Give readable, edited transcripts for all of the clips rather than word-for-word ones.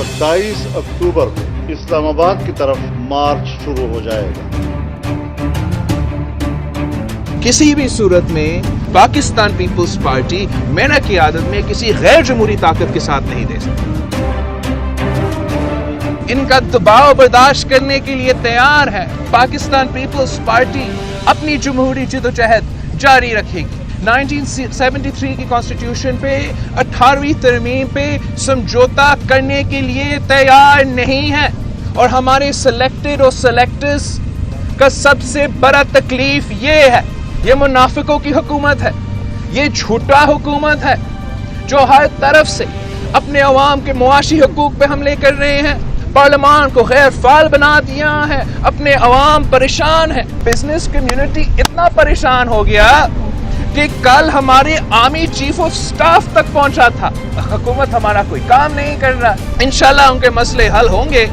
27 अक्टूबर को इस्लामाबाद की तरफ मार्च शुरू हो जाएगा। किसी भी सूरत में पाकिस्तान पीपल्स पार्टी मेना की आदत में किसी गैर जमहूरी ताकत के साथ नहीं दे सकती। इनका दबाव बर्दाश्त करने के लिए तैयार है। पाकिस्तान पीपल्स पार्टी अपनी जमहूरी जिद्दोजहद जारी रखेगी। 1973 की कॉन्स्टिट्यूशन पे 18वीं तरमीम पे समझौता करने के लिए तैयार नहीं है। और हमारे सिलेक्टेड और सिलेक्टर्स का सबसे बड़ा तकलीफ ये है, ये मुनाफिकों की हुकूमत है, ये झूठा हुकूमत है जो हर तरफ से अपने अवाम के मुआशी हुकूक पे हमले कर रहे हैं, पार्लियामान को गैर फाल बना दिया है, अपने अवाम परेशान है। बिजनेस कम्युनिटी इतना परेशान हो गया कि कल हमारे आर्मी चीफ ऑफ स्टाफ तक पहुंचा था, हुकूमत हमारा कोई काम नहीं कर रहा। इंशाल्लाह उनके मसले हल होंगे,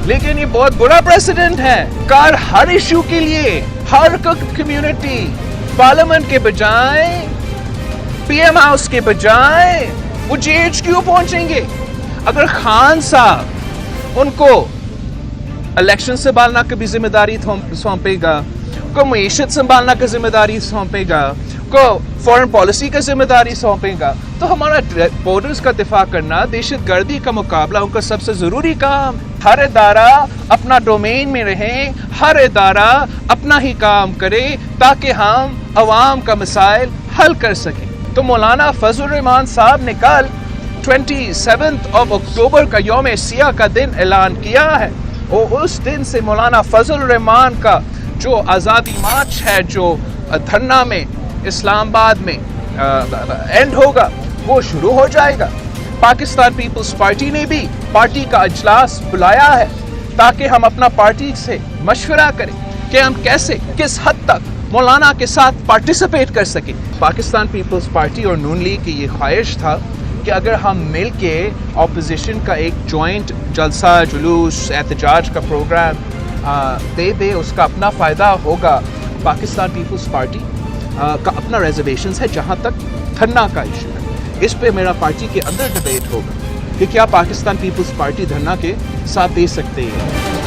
लेकिन ये बहुत बुरा प्रेसिडेंट है। कार हर इशू के लिए हर कम्युनिटी पार्लियामेंट के बजाय, पीएम हाउस के बजाय वो जेएचक्यू पहुंचेंगे। अगर खान साहब उनको इलेक्शन संभालना की भी जिम्मेदारी सौंपेगा, को मईशत संभालना की जिम्मेदारी सौंपेगा, को फॉरेन पॉलिसी की जिम्मेदारी सौंपेगा, तो हमारा बॉर्डर्स का दिफा करना, दहशत गर्दी का मुकाबला उनका सबसे जरूरी काम। हर इदारा अपना डोमेन में रहे, हर इदारा अपना ही काम करे ताकि हम अवाम का मसाइल हल कर सकें। तो मौलाना फजल रहमान साहब ने कल 27 अक्टूबर का यौम सियाह का दिन ऐलान किया है, और उस दिन से मौलाना फजल रहमान का जो आज़ादी मार्च है, जो धरना में इस्लामाबाद में एंड होगा, वो शुरू हो जाएगा। पाकिस्तान पीपल्स पार्टी ने भी पार्टी का इजलास बुलाया है ताकि हम अपना पार्टी से मशवरा करें कि हम कैसे, किस हद तक मौलाना के साथ पार्टिसिपेट कर सकें। पाकिस्तान पीपल्स पार्टी और नून लीग की ये ख्वाहिश था कि अगर हम मिल के ऑपोजिशन का एक जॉइंट जलसा, जुलूस, एहतजाज का प्रोग्राम दे दे, उसका अपना फ़ायदा होगा। पाकिस्तान पीपल्स पार्टी का अपना रिजर्वेशंस है जहाँ तक धरना का इशू है। इस पे मेरा पार्टी के अंदर डिबेट होगा कि क्या पाकिस्तान पीपल्स पार्टी धरना के साथ दे सकते हैं।